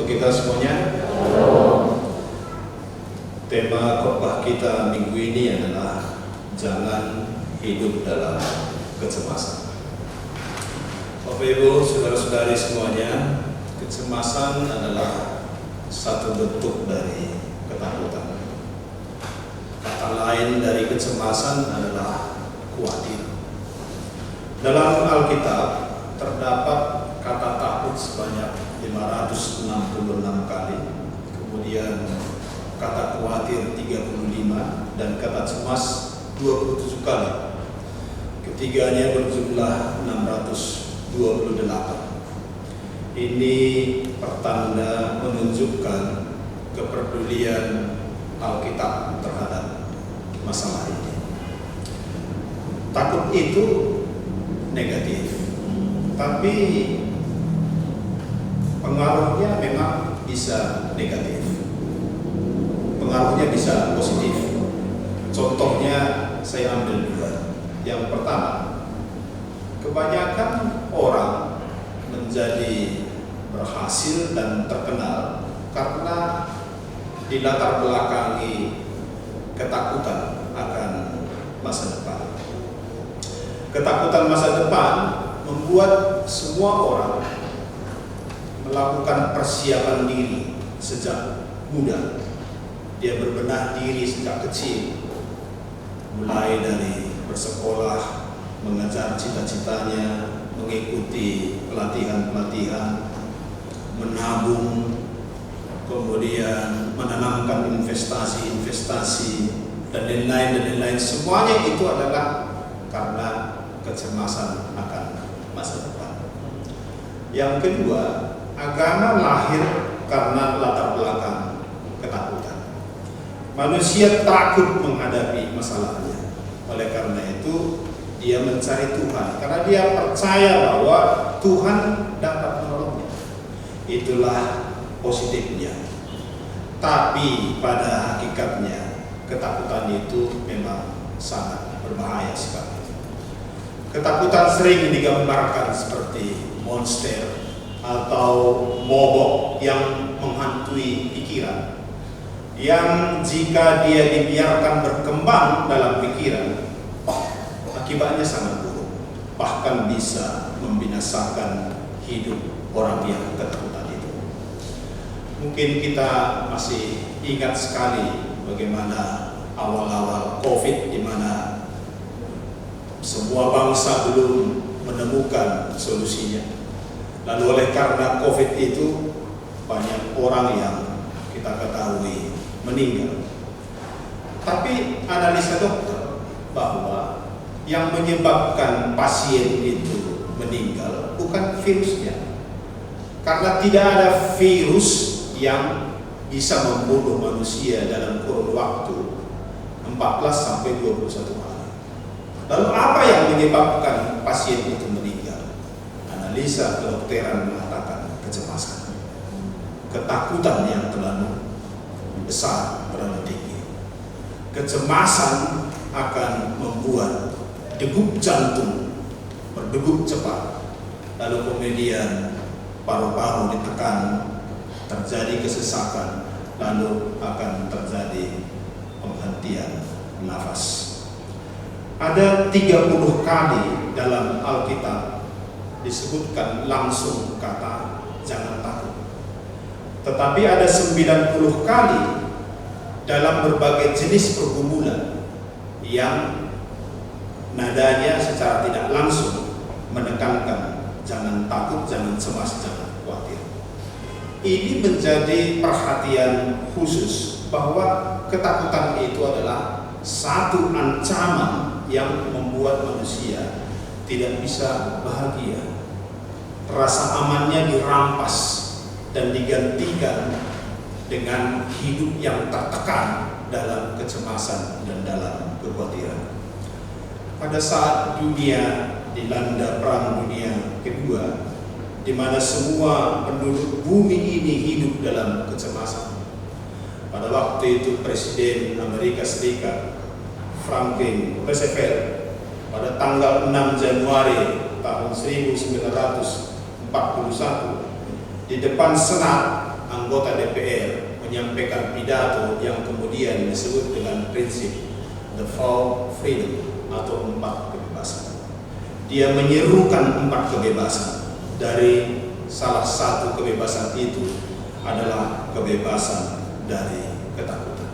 untuk kita semuanya. Tema khotbah kita minggu ini adalah jangan hidup dalam kecemasan. Bapak Ibu, saudara-saudari semuanya, kecemasan adalah satu bentuk dari ketakutan. Kata lain dari kecemasan adalah khawatir. Dalam Alkitab terdapat kata takut sebanyak 566 kali, kemudian kata khawatir 35 dan kata cemas 27 kali. Ketiganya berjumlah 628. Ini pertanda menunjukkan kepedulian Alkitab terhadap masalah ini. Takut itu negatif, tapi pengaruhnya memang bisa negatif. Pengaruhnya bisa positif. Contohnya saya ambil dua. Yang pertama, kebanyakan orang menjadi berhasil dan terkenal karena dilatar belakangi ketakutan akan masa depan. Ketakutan masa depan membuat semua orang melakukan persiapan diri sejak muda. Dia berbenah diri sejak kecil, mulai dari bersekolah, mengejar cita-citanya, mengikuti pelatihan-pelatihan, menabung, kemudian menanamkan investasi-investasi, dan lain-lain. Semuanya itu adalah karena kecemasan akan masa depan. Yang kedua, agama lahir karena latar belakang ketakutan. Manusia takut menghadapi masalahnya. Oleh karena itu, dia mencari Tuhan karena dia percaya bahwa Tuhan dapat menolongnya. Itulah positifnya. Tapi pada hakikatnya ketakutan itu memang sangat berbahaya sekali. Ketakutan sering digambarkan seperti monster atau momok yang menghantui pikiran, yang jika dia dibiarkan berkembang dalam pikiran, akibatnya sangat buruk, bahkan bisa membinasakan hidup orang yang ketakutan itu. Mungkin kita masih ingat sekali bagaimana awal-awal COVID, di mana semua bangsa belum menemukan solusinya. Lalu oleh karena COVID itu banyak orang yang kita ketahui meninggal. Tapi analisa dokter bahwa yang menyebabkan pasien itu meninggal bukan virusnya. Karena tidak ada virus yang bisa membunuh manusia dalam kurun waktu 14 sampai 21 hari. Lalu apa yang menyebabkan pasien itu meninggal? Analisa kedokteran mengatakan kecemasan, ketakutan yang terlalu besar, terlalu tinggi. Kecemasan akan membuat degup jantung berdegup cepat, lalu kemudian paru-paru ditekan, terjadi kesesakan, lalu akan terjadi penghentian nafas. Ada 30 kali dalam Alkitab disebutkan langsung kata jangan takut. Tetapi ada 90 kali dalam berbagai jenis pergumulan yang nadanya secara tidak langsung menekankan jangan takut, jangan cemas, jangan khawatir. Ini menjadi perhatian khusus bahwa ketakutan itu adalah satu ancaman yang membuat manusia tidak bisa bahagia. Rasa amannya dirampas dan digantikan dengan hidup yang tertekan dalam kecemasan dan dalam kekhawatiran. Pada saat dunia dilanda Perang Dunia Kedua, di mana semua penduduk bumi ini hidup dalam kecemasan. Pada waktu itu Presiden Amerika Serikat Franklin Roosevelt pada tanggal 6 Januari tahun 1941 di depan Senat anggota DPR menyampaikan pidato yang kemudian disebut dengan prinsip the four freedom atau 4 kebebasan. Dia menyerukan 4 kebebasan. Dari salah satu kebebasan itu adalah kebebasan dari ketakutan.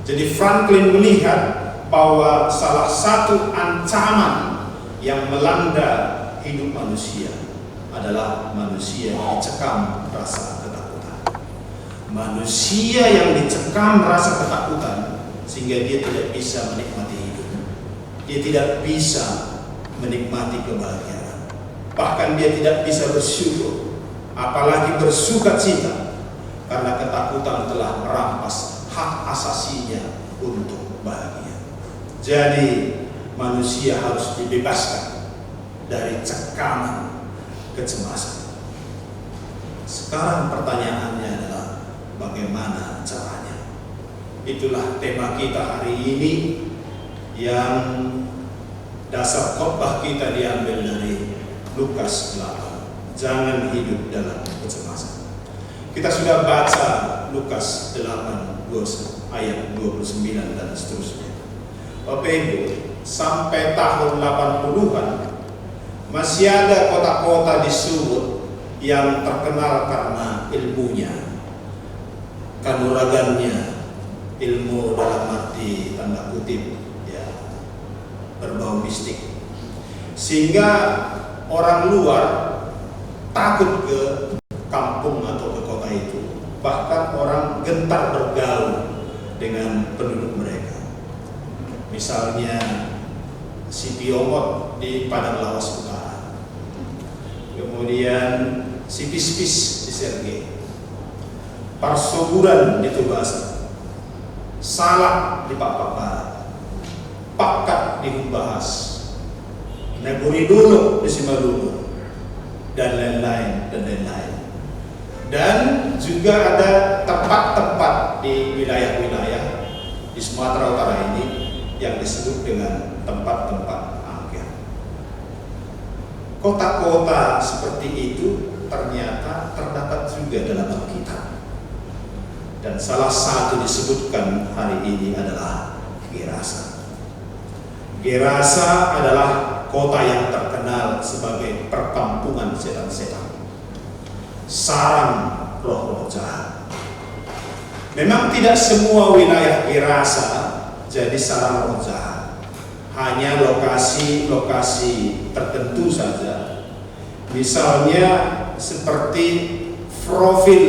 Jadi Franklin melihat bahwa salah satu ancaman yang melanda hidup manusia adalah manusia yang dicekam rasa ketakutan. Manusia yang dicekam rasa ketakutan sehingga dia tidak bisa menikmati hidup. Dia tidak bisa menikmati kebahagiaan. Bahkan dia tidak bisa bersyukur, apalagi bersukacita, karena ketakutan telah merampas hak asasinya untuk bahagia. Jadi manusia harus dibebaskan dari cekaman kecemasan. Sekarang pertanyaannya adalah bagaimana caranya? Itulah tema kita hari ini, yang dasar khotbah kita diambil dari Lukas 8. Jangan hidup dalam kecemasan. Kita sudah baca Lukas 8 ayat 29 dan seterusnya. Bapak Ibu, sampai tahun 80-an masih ada kota-kota di Sumut yang terkenal karena ilmunya, kanuragannya, ilmu dalam arti tanda kutip ya, berbau mistik, sehingga orang luar takut ke kampung atau ke kota itu. Bahkan orang gentar bergaul dengan penduduk mereka. Misalnya si Piomot di Padang Lawas Utara, kemudian si Pis-Pis di Sergei, Parsoburan di Tubasa, Salak di Pakpak Barat, Pakat di Humbahas, Neburiduluk di Simalungun, dan lain-lain dan lain-lain. Dan juga ada tempat-tempat di wilayah-wilayah di Sumatera Utara ini yang disebut dengan tempat-tempat angker. Kota-kota seperti itu ternyata terdapat juga dalam Alkitab. Dan salah satu disebutkan hari ini adalah Gerasa. Gerasa adalah kota yang terkenal sebagai perkampungan setan-setan, sarang roh-roh jahat. Memang tidak semua wilayah Gerasa jadi sarang roh jahat, hanya lokasi-lokasi tertentu saja. Misalnya seperti profil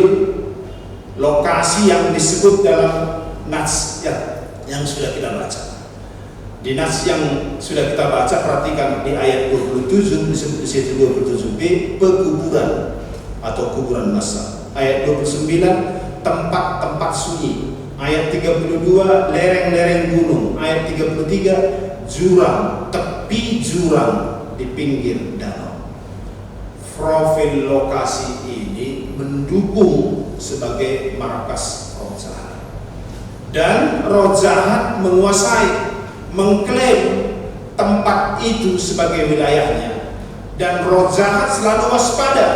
lokasi yang disebut dalam Nats yang sudah kita baca. Di Nats yang sudah kita baca, perhatikan di ayat 27 disebut di situ 27b pekuburan atau kuburan massal. Ayat 29 tempat-tempat sunyi. Ayat 32 lereng-lereng gunung. Ayat 33 jurang, tepi jurang di pinggir danau. Profil lokasi ini mendukung sebagai markas roh jahat. Dan roh jahat menguasai, mengklaim tempat itu sebagai wilayahnya, dan roh jahat selalu waspada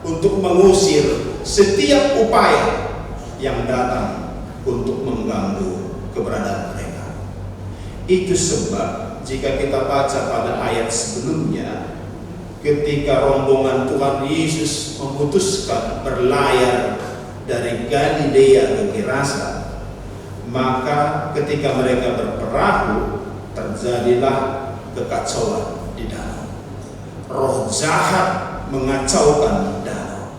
untuk mengusir setiap upaya yang datang untuk mengganggu keberadaan mereka. Itu sebab jika kita baca pada ayat sebelumnya, ketika rombongan Tuhan Yesus memutuskan berlayar dari Galilea ke Gerasa, maka ketika mereka berperahu, terjadilah kekacauan di danau. Roh jahat mengacaukan danau,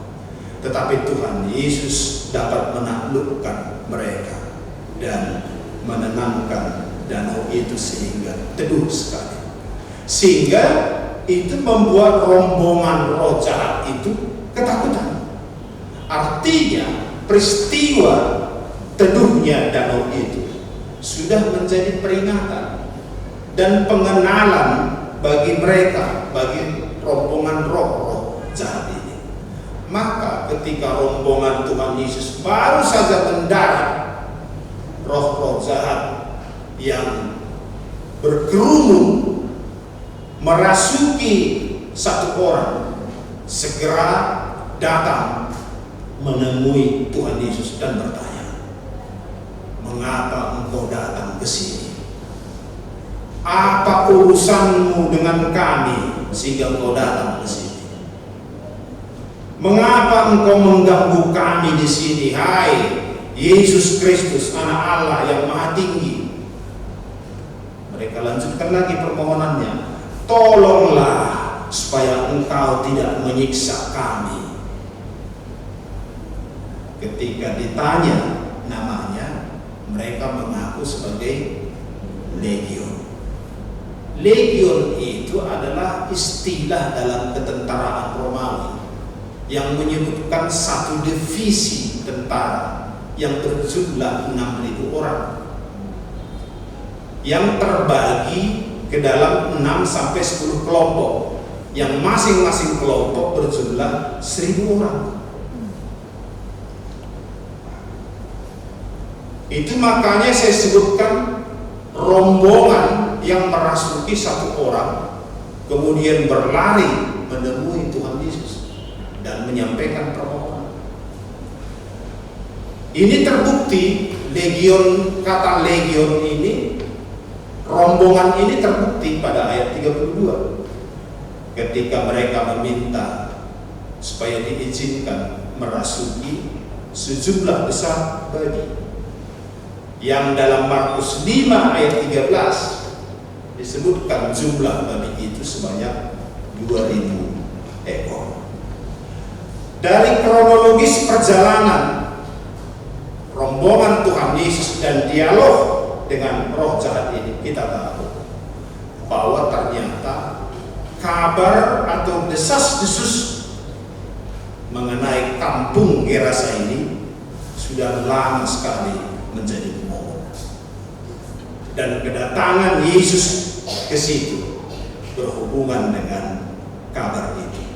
tetapi Tuhan Yesus dapat menaklukkan mereka dan menenangkan danau itu sehingga teduh sekali. Sehingga itu membuat rombongan roh jahat itu ketakutan. Artinya peristiwa teduhnya danau itu sudah menjadi peringatan dan pengenalan bagi mereka, bagi rombongan roh-roh jahat ini. Maka ketika rombongan Tuhan Yesus baru saja mendarat, roh-roh jahat yang berkerumun merasuki satu orang segera datang menemui Tuhan Yesus dan bertanya, "Mengapa engkau datang ke sini? Apa urusanmu dengan kami sehingga engkau datang ke sini? Mengapa engkau mengganggu kami di sini, hai Yesus Kristus, Anak Allah yang Maha Tinggi?" Mereka lanjutkan lagi permohonannya, "Tolonglah supaya engkau tidak menyiksa kami." Ketika ditanya namanya, mereka mengaku sebagai legion. Legion itu adalah istilah dalam ketentaraan Romawi yang menyebutkan satu divisi tentara yang berjumlah 6.000 orang, yang terbagi ke dalam 6 sampai 10 kelompok, yang masing-masing kelompok berjumlah 1.000 orang. Itu makanya saya sebutkan rombongan yang merasuki satu orang, kemudian berlari menemui Tuhan Yesus dan menyampaikan permohonan. Ini terbukti kata legion ini, rombongan ini terbukti pada ayat 32 ketika mereka meminta supaya diizinkan merasuki sejumlah besar babi, yang dalam Markus 5 ayat 13 disebutkan jumlah babi itu sebanyak 2.000 ekor. Dari kronologis perjalanan rombongan Tuhan Yesus dan dialog dengan roh jahat ini, kita tahu bahwa ternyata kabar atau desas-desus mengenai kampung Gerasa ini sudah lama sekali menjadi umum, dan kedatangan Yesus ke situ berhubungan dengan kabar ini.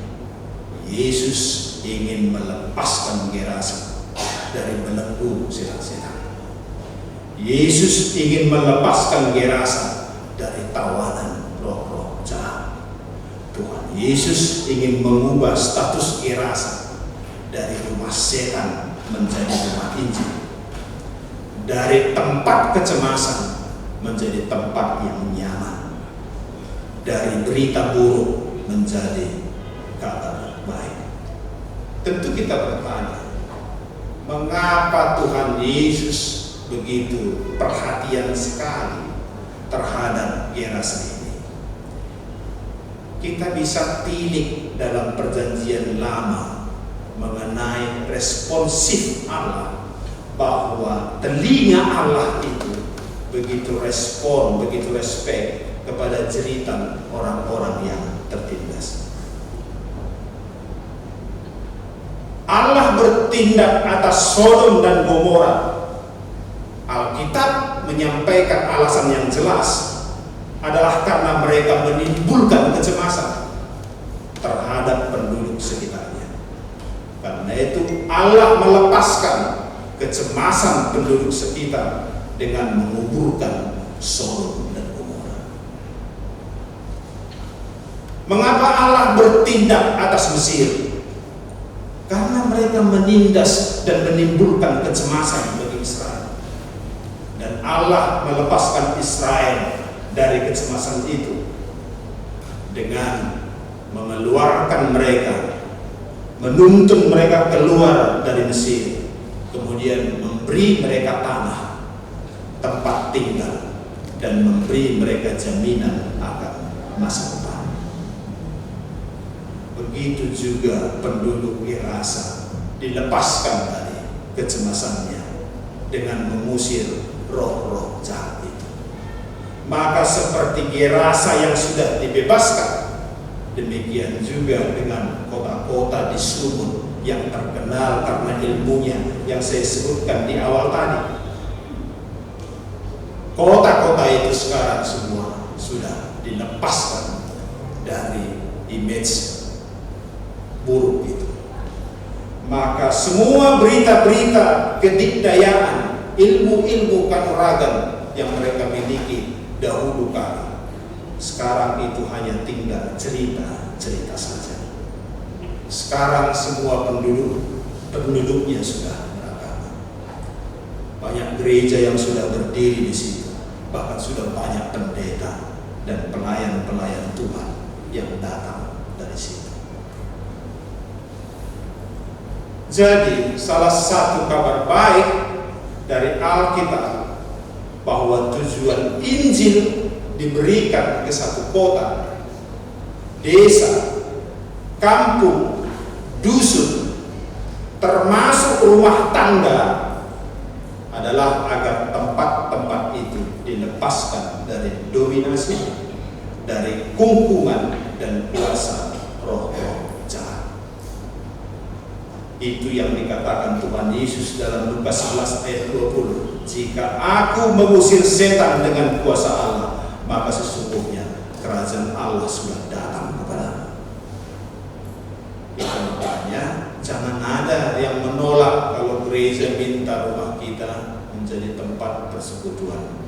Yesus ingin melepaskan Gerasa dari belenggu setan-setan. Yesus ingin melepaskan Gerasa dari tawanan roh-roh jahat. Tuhan Yesus ingin mengubah status Gerasa dari rumah setan menjadi rumah Injil, dari tempat kecemasan menjadi tempat yang nyaman, dari berita buruk menjadi kabar baik. Tentu kita bertanya, mengapa Tuhan Yesus begitu perhatian sekali terhadap Gerasa ini? Kita bisa tilik dalam perjanjian lama mengenai responsif Allah, bahwa telinga Allah itu begitu respon, begitu respek kepada jeritan orang-orang yang tertindas. Allah bertindak atas Sodom dan Gomora. Alkitab menyampaikan alasan yang jelas adalah karena mereka menimbulkan kecemasan terhadap penduduk sekitarnya. Karena itu Allah melepaskan kecemasan penduduk sekitar dengan menguburkan Sodom dan Gomora. Mengapa Allah bertindak atas Mesir? Karena mereka menindas dan menimbulkan kecemasan bagi Israel. Dan Allah melepaskan Israel dari kecemasan itu dengan mengeluarkan mereka, menuntun mereka keluar dari Mesir, kemudian memberi mereka tanah, tempat tinggal, dan memberi mereka jaminan akan masa depan. Begitu juga penduduk Gerasa dilepaskan dari kecemasannya dengan mengusir roh-roh jahat itu. Maka seperti Gerasa yang sudah dibebaskan, demikian juga dengan kota-kota di Sumut yang terkenal karena ilmunya yang saya sebutkan di awal tadi. Kota-kota itu sekarang semua sudah dilepaskan dari image buruk itu. Maka semua berita-berita kedikdayaan, ilmu-ilmu kanuragan yang mereka miliki dahulu kala, sekarang itu hanya tinggal cerita-cerita saja. Sekarang semua penduduk penduduknya sudah beragama. Banyak gereja yang sudah berdiri di situ, bahkan sudah banyak pendeta dan pelayan-pelayan Tuhan yang datang dari situ. Jadi salah satu kabar baik dari Alkitab bahwa tujuan Injil diberikan ke satu kota, desa, kampung, dusun, termasuk rumah tangga, adalah agar tempat-tempat itu dilepaskan dari dominasi, dari kungkungan dan kuasa roh-roh jahat. Itu yang dikatakan Tuhan Yesus dalam Lukas 11 ayat 20. Jika aku mengusir setan dengan kuasa Allah, maka sesungguhnya kerajaan Allah sudah datang kepadamu. Itu makanya jangan ada yang menolak kalau gereja minta rumah kita menjadi tempat persekutuan,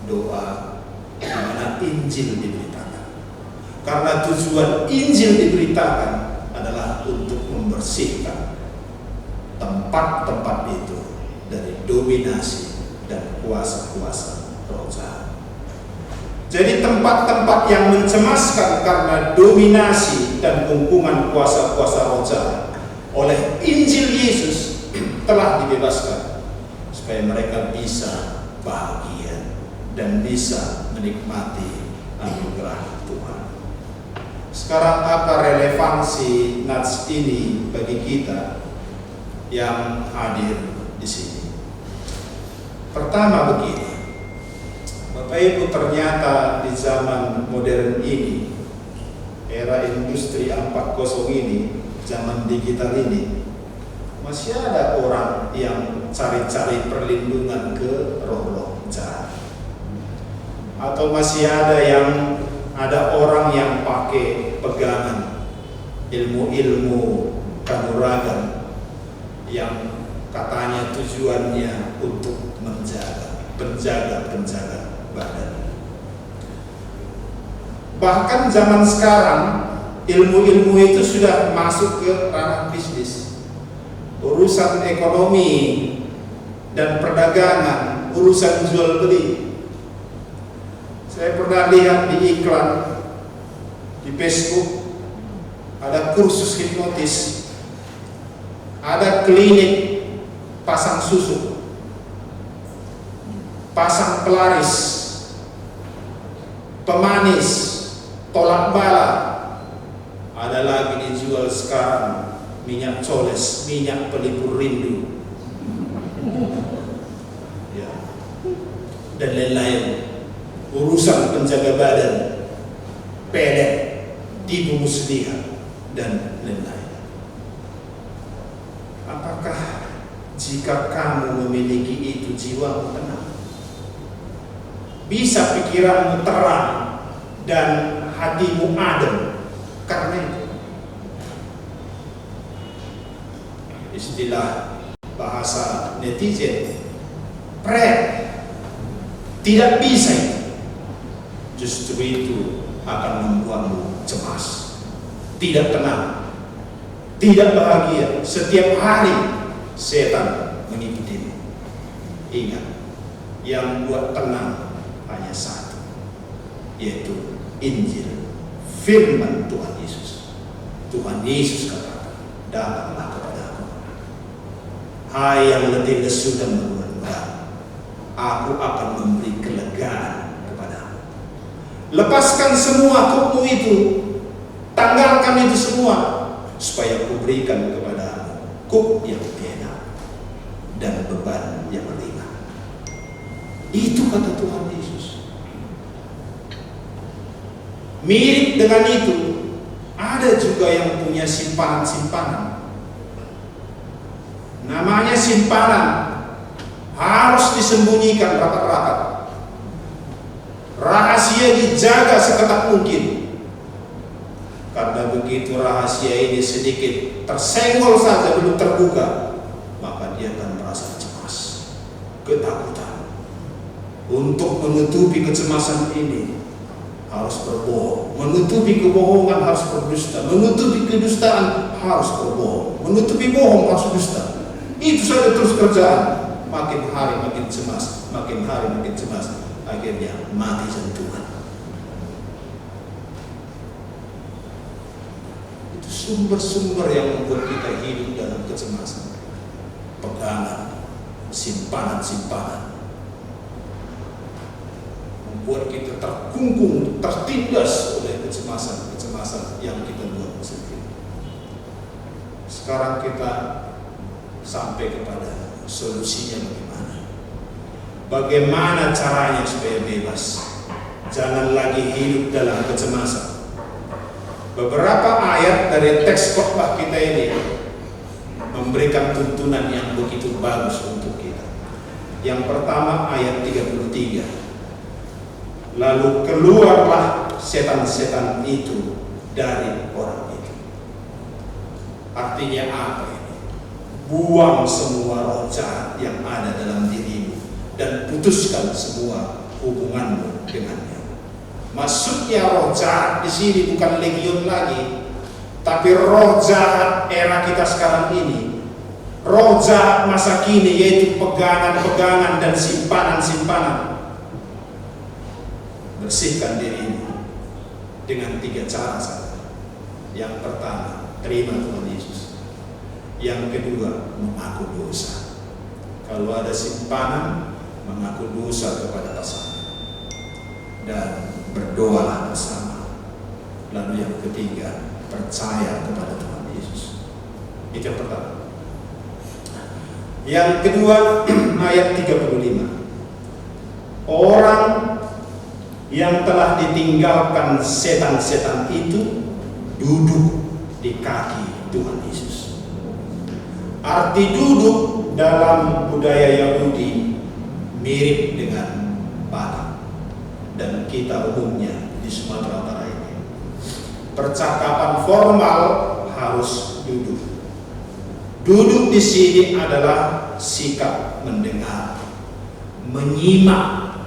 doa, di mana Injil diberitakan. Karena tujuan Injil diberitakan adalah untuk membersihkan tempat-tempat itu dari dominasi dan kuasa-kuasa roh jahat. Jadi tempat-tempat yang mencemaskan karena dominasi dan kungkungan kuasa-kuasa roh jahat oleh Injil Yesus telah dibebaskan supaya mereka bisa bahagia dan bisa menikmati anugerah Tuhan. Sekarang apa relevansi nats ini bagi kita yang hadir di sini? Pertama begini, Bapak Ibu, ternyata di zaman modern ini, era industri 4.0 ini, zaman digital ini, masih ada orang yang cari-cari perlindungan ke roh-roh jahat. Atau masih ada orang yang pakai pegangan ilmu-ilmu kanuragan yang katanya tujuannya untuk penjaga badan. Bahkan zaman sekarang ilmu-ilmu itu sudah masuk ke ranah bisnis, urusan ekonomi dan perdagangan, urusan jual beli. Saya pernah lihat di iklan di Facebook, ada kursus hipnotis, ada klinik pasang susu, pasang pelaris, pemanis, tolak bala. Ada lagi dijual sekarang minyak coles, minyak pelipur rindu, ya, dan lain-lain. Urusan penjaga badan, pelet, tipu muslihat, dan lain-lain. Apakah jika kamu memiliki itu jiwamu tenang? Bisa pikiranmu terang dan hatimu adem karena itu? Istilah bahasa netizen, pret, tidak bisa itu. Justru itu akan membuatmu cemas, tidak tenang, tidak bahagia. Setiap hari setan mengikutimu. Ingat, yang buat tenang hanya satu, yaitu Injil, firman Tuhan Yesus. Tuhan Yesus katakan, datanglah kepadaku, hai yang letih lesu dan beban, aku akan memberi kelegaan. Lepaskan semua kukmu itu, tanggalkan itu semua, supaya kuberikan kepadamu kuk yang enak dan beban yang ringan. Itu kata Tuhan Yesus. Mirip dengan itu, ada juga yang punya simpanan-simpanan. Namanya simpanan, harus disembunyikan rapat-rapat. Rahasia dijaga seketat mungkin. Karena begitu rahasia ini sedikit tersenggol saja, belum terbuka, maka dia akan merasa cemas, ketakutan. Untuk menutupi kecemasan ini, harus berbohong, Menutupi kebohongan harus berdusta, menutupi kedustaan harus berbohong, menutupi bohong harus dusta. Itu saja terus kerjaan. Makin hari makin cemas, makin hari makin cemas. Akhirnya mati jantungan. Itu sumber-sumber yang membuat kita hidup dalam kecemasan. Pegangan, simpanan-simpanan, membuat kita terkungkung, tertindas oleh kecemasan-kecemasan yang kita buat sendiri. Sekarang kita sampai kepada solusinya bagaimana? Bagaimana caranya supaya bebas? Jangan lagi hidup dalam kecemasan. Beberapa ayat dari teks khotbah kita ini memberikan tuntunan yang begitu bagus untuk kita. Yang pertama ayat 33. Lalu keluarlah setan-setan itu dari orang itu. Artinya apa ini? Buang semua roh jahat yang ada dalam dirimu dan putuskan semua hubunganmu dengannya. Maksudnya roh jahat di sini bukan legion lagi, tapi roh jahat era kita sekarang ini. Roh jahat masa kini, yaitu pegangan-pegangan dan simpanan-simpanan. Bersihkan dirimu dengan 3 cara saja. Yang pertama, terima Tuhan Yesus. Yang kedua, mengaku dosa. Kalau ada simpanan, mengaku dosa kepada pasangan dan berdoalah bersama. Lalu yang ketiga, percaya kepada Tuhan Yesus. Itu yang pertama. Yang kedua, ayat 35. Orang yang telah ditinggalkan setan-setan itu duduk di kaki Tuhan Yesus. Arti duduk dalam budaya Yahudi mirip dengan badan, dan kita umumnya di Sumatera Utara ini percakapan formal harus duduk. Duduk di sini adalah sikap mendengar, menyimak,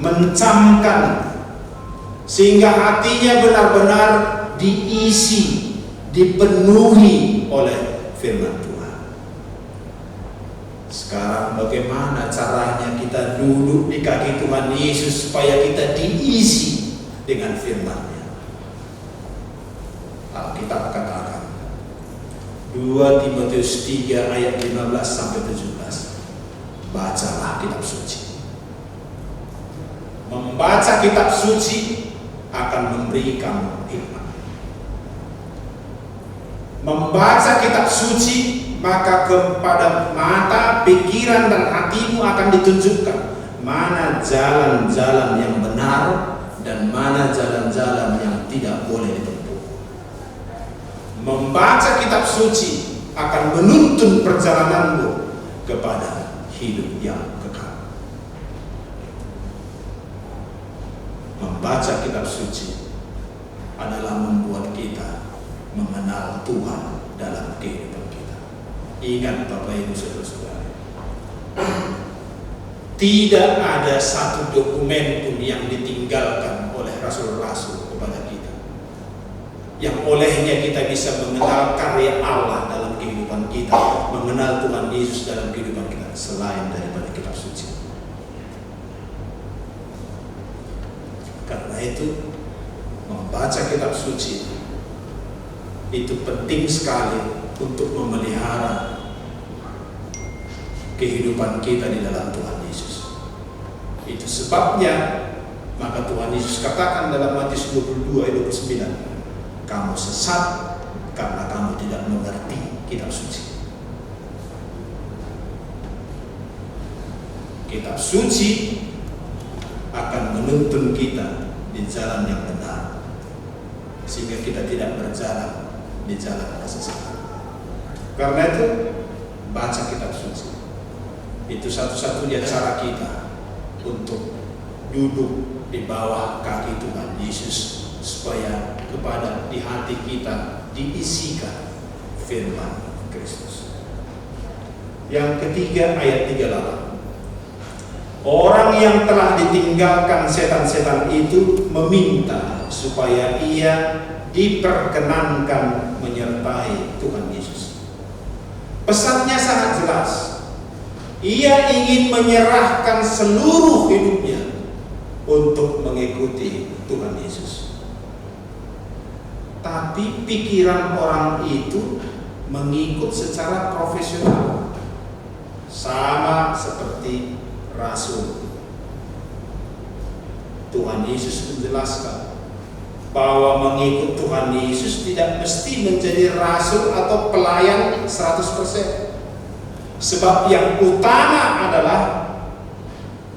mencamkan, sehingga hatinya benar-benar diisi, dipenuhi oleh firman Tuhan. Sekarang bagaimana caranya kita duduk di kaki Tuhan Yesus supaya kita diisi dengan firman-Nya? Alkitab katakan 2 Timotius 3 ayat 15 sampai 17. Bacalah kitab suci. Membaca kitab suci akan memberi kamu hikmat. Membaca kitab suci, maka kepada mata, pikiran, dan hatimu akan ditunjukkan mana jalan-jalan yang benar dan mana jalan-jalan yang tidak boleh ditempuh. Membaca kitab suci akan menuntun perjalananmu kepada hidup yang kekal. Membaca kitab suci adalah membuat kita mengenal Tuhan dalam kehidupan kita. Ingat Bapak Ibu Saudara-saudara, tidak ada satu dokumen pun yang ditinggalkan oleh rasul-rasul kepada kita, yang olehnya kita bisa mengenal karya Allah dalam kehidupan kita, mengenal Tuhan Yesus dalam kehidupan kita, selain daripada kitab suci. Karena itu, membaca kitab suci itu penting sekali untuk memelihara kehidupan kita di dalam Tuhan Yesus. Itu sebabnya maka Tuhan Yesus katakan dalam Matius 22 ayat 29, kamu sesat karena kamu tidak mengerti kitab suci. Kitab suci akan menuntun kita di jalan yang benar, sehingga kita tidak berjalan di jalan kesesatan. Karena itu, baca kitab suci. Itu satu-satunya cara kita untuk duduk di bawah kaki Tuhan Yesus, supaya kepada di hati kita diisikan firman Kristus. Yang ketiga, ayat 38. Orang yang telah ditinggalkan setan-setan itu meminta supaya ia diperkenankan menyertai Tuhan Yesus. Pesannya sangat jelas. Ia ingin menyerahkan seluruh hidupnya untuk mengikuti Tuhan Yesus. Tapi pikiran orang itu mengikut secara profesional, sama seperti rasul. Tuhan Yesus menjelaskan bahwa mengikut Tuhan Yesus tidak mesti menjadi rasul atau pelayan 100%. Sebab yang utama adalah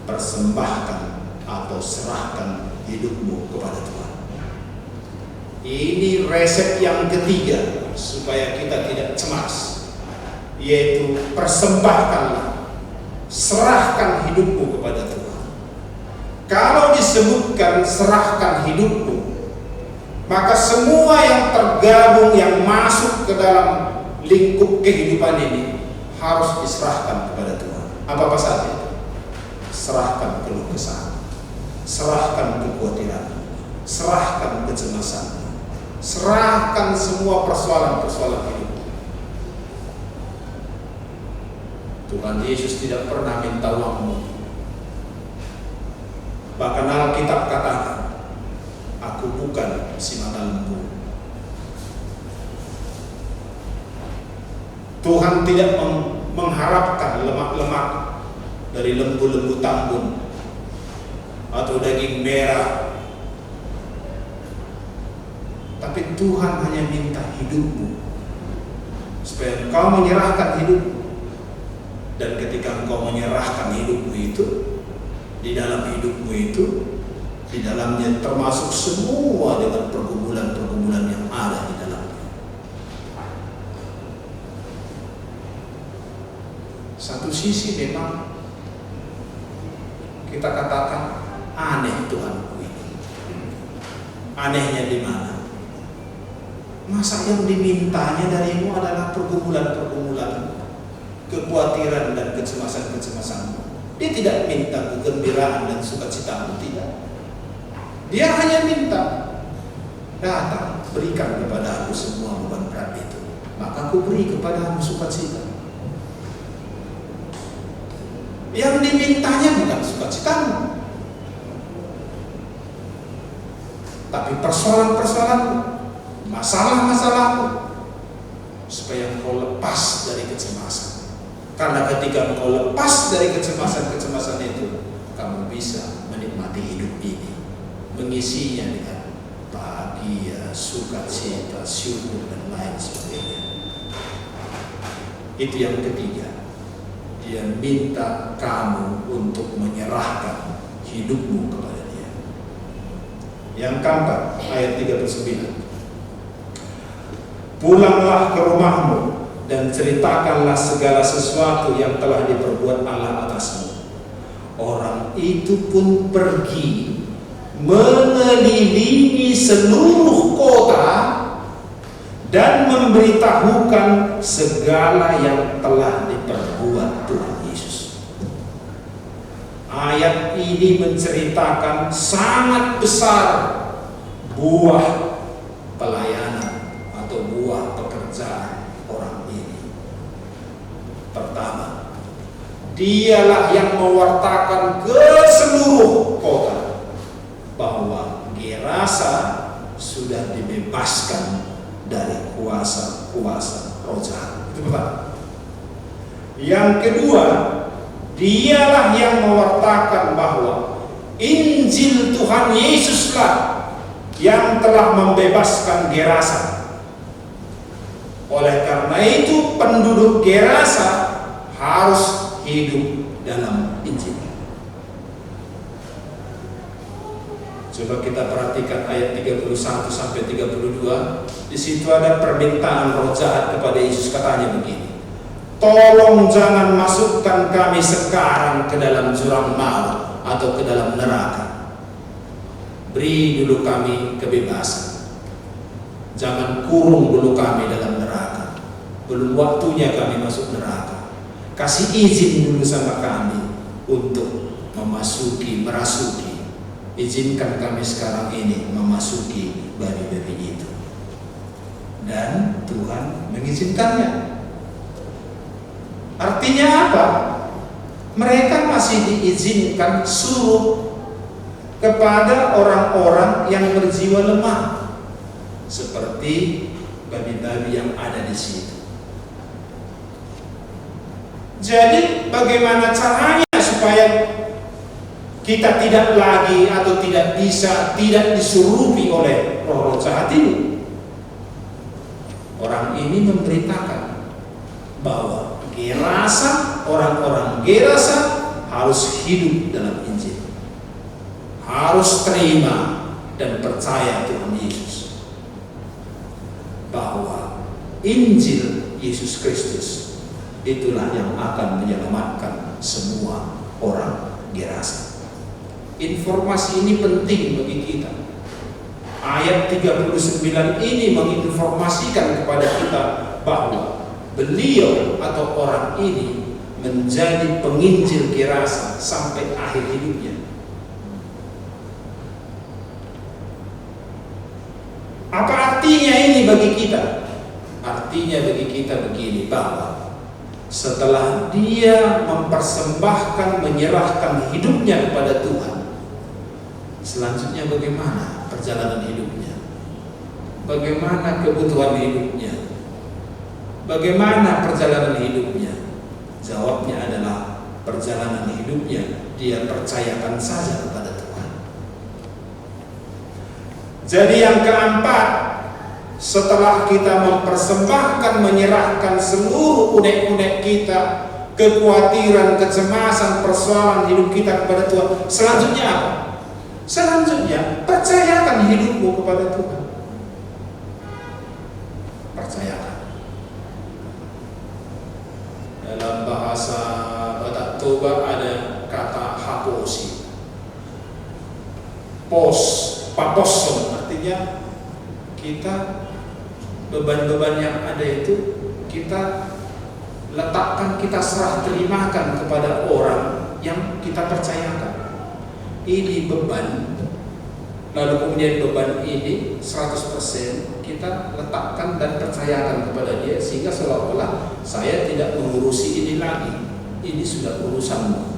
persembahkan atau serahkan hidupmu kepada Tuhan. Ini resep yang ketiga supaya kita tidak cemas, yaitu persembahkanlah, serahkan hidupmu kepada Tuhan. Kalau disebutkan serahkan hidupmu, maka semua yang tergabung, yang masuk ke dalam lingkup kehidupan ini harus diserahkan kepada Tuhan. Apa saja? Serahkan keluh kesah, serahkan kekhawatiran, serahkan kecemasan, serahkan semua persoalan-persoalan hidup. Tuhan Yesus tidak pernah minta uangmu. Bahkan Alkitab katakan, aku bukan si mata lembu. Tuhan tidak mengharapkan lemak-lemak dari lembu-lembu tambun atau daging merah. Tapi Tuhan hanya minta hidupmu, supaya engkau menyerahkan hidupmu. Dan ketika engkau menyerahkan hidupmu itu, di dalam hidupmu itu, di dalamnya termasuk semua dengan pergumulan-pergumulan yang ada di dalamnya. Satu sisi memang kita katakan aneh Tuhanku ini. Anehnya di mana? Masa yang dimintanya darimu adalah pergumulan-pergumulan, kekhawatiran dan kecemasan-kecemasanmu. Dia tidak minta kegembiraan dan sukacitamu, tidak. Dia hanya minta, datang, berikan kepada aku semua beban berat itu, maka aku beri kepadamu sukacita. Yang dimintanya bukan sukacitamu, tapi persoalan-persoalanmu, masalah-masalahmu, supaya engkau lepas dari kecemasan. Karena ketika engkau lepas dari kecemasan-kecemasan itu, kamu bisa menikmati hidup ini, mengisinya dengan bahagia, sukacita, syukur, dan lain sebagainya. Itu yang ketiga. Dia minta kamu untuk menyerahkan hidupmu kepada Dia. Yang keempat, ayat 39. Pulanglah ke rumahmu dan ceritakanlah segala sesuatu yang telah diperbuat Allah atasmu. Orang itu pun pergi mengelilingi seluruh kota dan memberitahukan segala yang telah diperbuat Tuhan Yesus. Ayat ini menceritakan sangat besar buah pelayanan atau buah pekerjaan orang ini. Pertama, dialah yang mewartakan ke seluruh kota bahwa Gerasa sudah dibebaskan dari kuasa-kuasa roh jahat. Itu pertama. Yang kedua, dialah yang mewartakan bahwa Injil Tuhan Yesuslah yang telah membebaskan Gerasa. Oleh karena itu, penduduk Gerasa harus hidup dalam Injil. Coba kita perhatikan ayat 31 sampai 32. Di situ ada permintaan roh jahat kepada Yesus, katanya begini: tolong jangan masukkan kami sekarang ke dalam jurang maut atau ke dalam neraka. Beri dulu kami kebebasan. Jangan kurung dulu kami dalam neraka. Belum waktunya kami masuk neraka. Kasih izin dulu sama kami untuk merasuki izinkan kami sekarang ini memasuki babi-babi itu. Dan Tuhan mengizinkannya. Artinya apa? Mereka masih diizinkan suruh kepada orang-orang yang berjiwa lemah, seperti babi-babi yang ada di situ. Jadi bagaimana caranya supaya kita tidak lagi atau tidak disuruhi oleh roh-roh jahat ini? Orang ini memberitakan bahwa orang-orang Gerasa harus hidup dalam Injil, harus terima dan percaya Tuhan Yesus, bahwa Injil Yesus Kristus itulah yang akan menyelamatkan semua orang Gerasa. Informasi ini penting bagi kita. Ayat 39 ini menginformasikan kepada kita bahwa beliau atau orang ini menjadi penginjil Gerasa sampai akhir hidupnya. Apa artinya ini bagi kita? Artinya bagi kita begini, bahwa setelah dia mempersembahkan, menyerahkan hidupnya kepada Tuhan, selanjutnya bagaimana perjalanan hidupnya? Bagaimana kebutuhan hidupnya? Bagaimana perjalanan hidupnya? Jawabnya adalah perjalanan hidupnya dia percayakan saja kepada Tuhan. Jadi yang keempat, setelah kita mempersembahkan, menyerahkan seluruh unek-unek kita, kekhawatiran, kecemasan, persoalan hidup kita kepada Tuhan, selanjutnya apa? Selanjutnya percayakan hidupmu kepada Tuhan. Percayakan. Dalam bahasa Batak Toba ada kata haposi, paposon, artinya kita beban-beban yang ada itu kita letakkan, kita serah terimakan kepada orang yang kita percayakan. Ini beban, lalu kemudian beban ini 100% kita letakkan dan percayakan kepada dia, sehingga seolah-olah saya tidak mengurusi ini lagi, ini sudah urusanmu.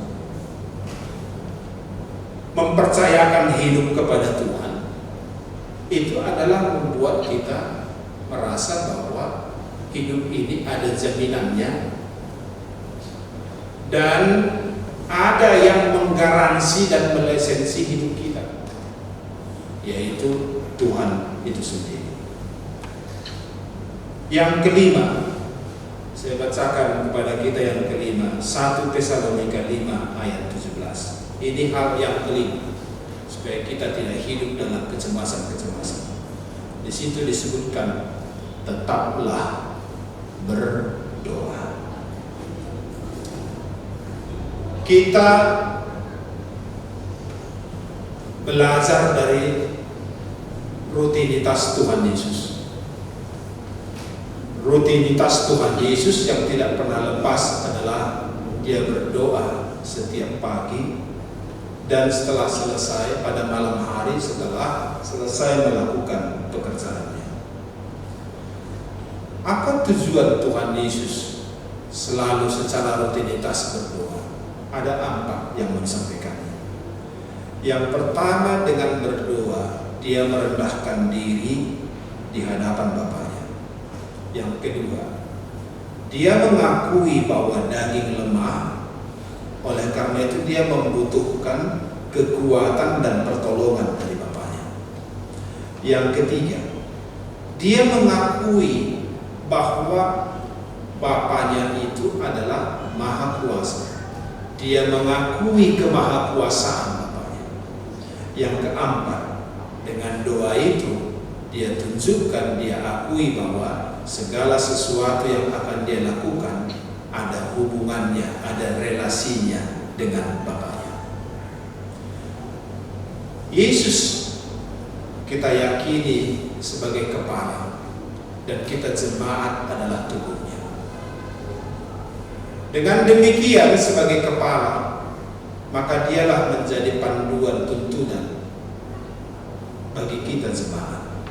Mempercayakan hidup kepada Tuhan itu adalah membuat kita merasa bahwa hidup ini ada jaminannya, dan ada yang menggaransi dan melisensi hidup kita, yaitu Tuhan itu sendiri. Yang kelima, saya bacakan kepada kita yang kelima, 1 Tesalonika 5 ayat 17. Ini hal yang kelima, supaya kita tidak hidup dalam kecemasan-kecemasan. Di situ disebutkan, tetaplah berdoa. Kita belajar dari rutinitas Tuhan Yesus. Rutinitas Tuhan Yesus yang tidak pernah lepas adalah dia berdoa setiap pagi, dan setelah selesai pada malam hari, setelah selesai melakukan pekerjaannya. Apa tujuan Tuhan Yesus selalu secara rutinitas berdoa? Ada 4 yang disampaikannya. Yang pertama, dengan berdoa dia merendahkan diri di hadapan Bapaknya. Yang kedua, dia mengakui bahwa daging lemah, oleh karena itu dia membutuhkan kekuatan dan pertolongan dari Bapaknya. Yang ketiga, dia mengakui bahwa Bapaknya itu adalah Maha Kuasa. Dia mengakui kemahakuasaan Bapaknya. Yang keempat, dengan doa itu dia tunjukkan, dia akui bahwa segala sesuatu yang akan dia lakukan ada hubungannya, ada relasinya dengan Bapaknya. Yesus kita yakini sebagai kepala, dan kita jemaat adalah tubuhnya. Dengan demikian, sebagai kepala, maka dialah menjadi panduan tuntunan bagi kita jemaat.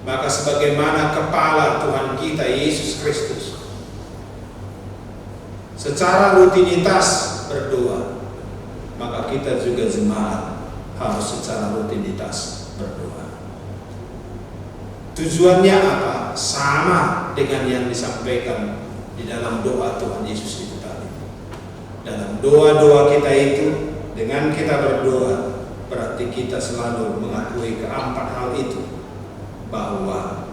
Maka sebagaimana kepala Tuhan kita Yesus Kristus secara rutinitas berdoa, maka kita juga jemaat harus secara rutinitas berdoa. Tujuannya apa? Sama dengan yang disampaikan di dalam doa Tuhan Yesus itu tadi. Dalam doa-doa kita itu, dengan kita berdoa, berarti kita selalu mengakui keempat hal itu, bahwa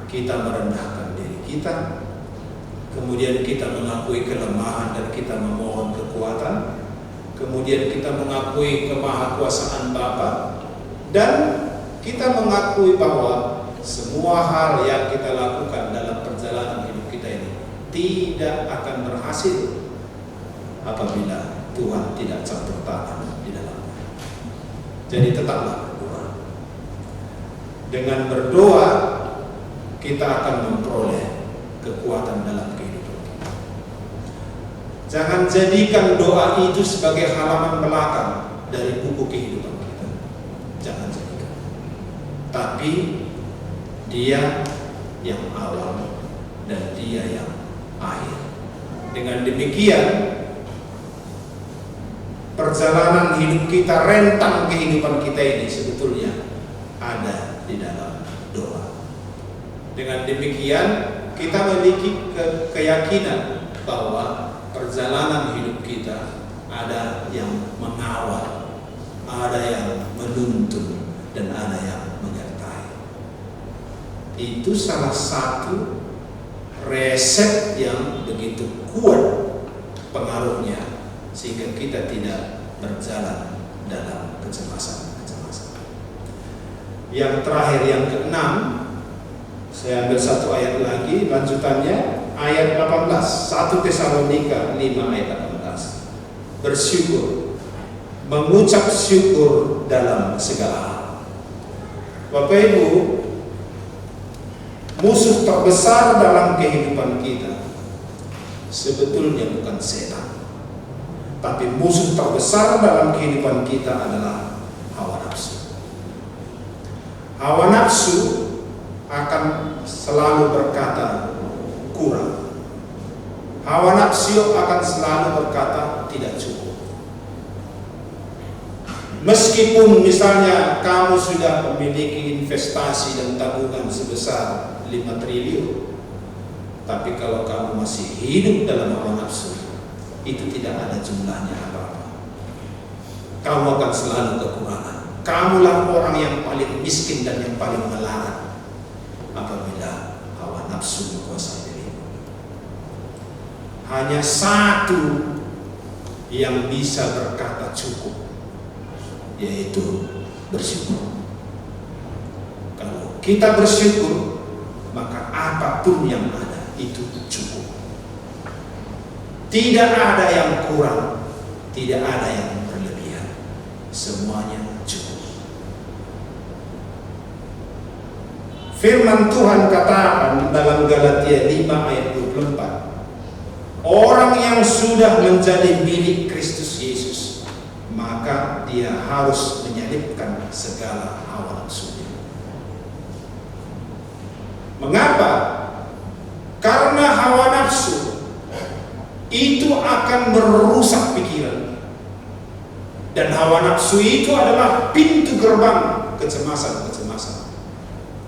kita merendahkan diri kita, kemudian kita mengakui kelemahan dan kita memohon kekuatan, kemudian kita mengakui kemahakuasaan Bapa, dan kita mengakui bahwa semua hal yang kita lakukan dalam perjalanan hidup kita ini tidak akan berhasil apabila Tuhan tidak campur tangan di dalamnya. Jadi tetaplah berdoa. Dengan berdoa kita akan memperoleh kekuatan dalam kehidupan kita. Jangan jadikan doa itu sebagai halaman belakang dari buku kehidupan kita. Jangan jadikan. Tapi Dia yang awal dan Dia yang akhir. Dengan demikian perjalanan hidup kita, rentang kehidupan kita ini sebetulnya ada di dalam doa. Dengan demikian kita memiliki keyakinan bahwa perjalanan hidup kita ada yang mengawal, ada yang menuntun, dan ada yang menyertai. Itu salah satu resep yang begitu kuat pengaruhnya, sehingga kita tidak berjalan dalam kecemasan-kecemasan. Yang terakhir, yang keenam, saya ambil satu ayat lagi, lanjutannya ayat 18, 1 Tesalonika 5 ayat 18. Bersyukur, mengucap syukur dalam segala hal. Bapak Ibu, musuh terbesar dalam kehidupan kita sebetulnya bukan setan, tapi musuh terbesar dalam kehidupan kita adalah hawa nafsu. Hawa nafsu akan selalu berkata kurang. Hawa nafsu akan selalu berkata tidak cukup. Meskipun misalnya kamu sudah memiliki investasi dan tabungan sebesar 5 triliun, tapi kalau kamu masih hidup dalam hawa nafsu, itu tidak ada jumlahnya apa-apa. Kamu akan selalu kekurangan. Kamulah orang yang paling miskin dan yang paling melarat apabila hawa nafsu menguasai dirimu. Hanya satu yang bisa berkata cukup, yaitu bersyukur. Kalau kita bersyukur, maka apapun yang ada itu cukup. Tidak ada yang kurang, tidak ada yang berlebihan. Semuanya cukup. Firman Tuhan katakan dalam Galatia 5 ayat 24, orang yang sudah menjadi milik Kristus Yesus, maka dia harus menyalipkan segala hawa nafsunya. Mengapa? Karena hawa nafsu itu akan merusak pikiran, dan hawa nafsu itu adalah pintu gerbang kecemasan-kecemasan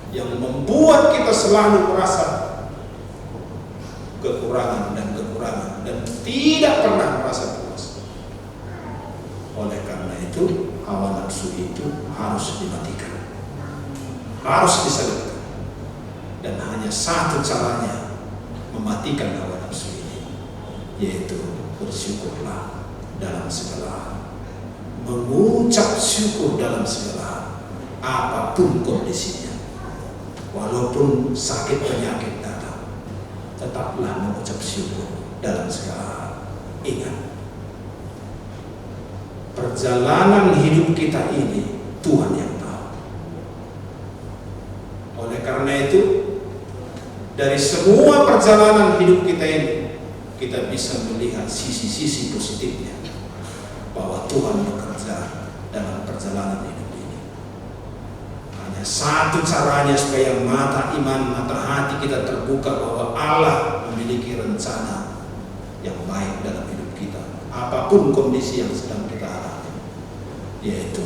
yang membuat kita selalu merasa kekurangan dan tidak pernah merasa puas. Oleh karena itu, hawa nafsu itu harus dimatikan, harus disalibkan. Dan hanya satu caranya mematikan hawa nafsu ini, yaitu bersyukurlah dalam segala hal, mengucap syukur dalam segala hal, apapun kondisinya. Walaupun sakit penyakit datang, tetaplah mengucap syukur dalam segala hal. Ingat, perjalanan hidup kita ini Tuhan yang tahu. Oleh karena itu, dari semua perjalanan hidup kita ini, kita bisa melihat sisi-sisi positifnya, bahwa Tuhan bekerja dalam perjalanan hidup ini. Hanya satu caranya supaya mata iman, mata hati kita terbuka bahwa Allah memiliki rencana yang baik dalam hidup kita. Apapun kondisi yang sedang kita alami, yaitu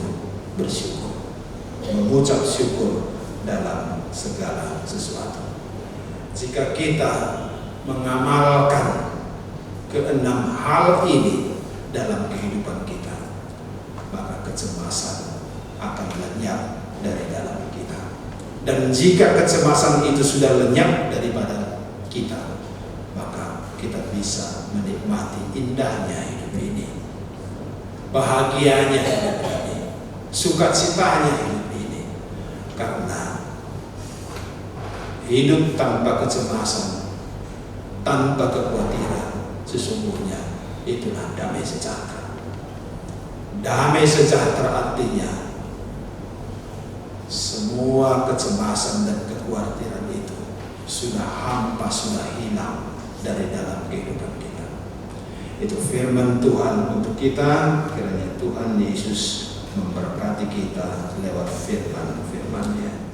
bersyukur, mengucap syukur dalam segala sesuatu. Jika kita mengamalkan keenam hal ini dalam kehidupan kita, maka kecemasan akan lenyap dari dalam kita. Dan jika kecemasan itu sudah lenyap daripada kita, maka kita bisa menikmati indahnya hidup ini, bahagianya hidup ini, sukacitanya hidup ini. Karena hidup tanpa kecemasan, tanpa kekhawatiran, sesungguhnya itulah damai sejahtera. Damai sejahtera artinya semua kecemasan dan kekhawatiran itu sudah hampa, sudah hilang dari dalam kehidupan kita. Itu firman Tuhan untuk kita. Kiranya Tuhan Yesus memberkati kita lewat firman-firman-Nya.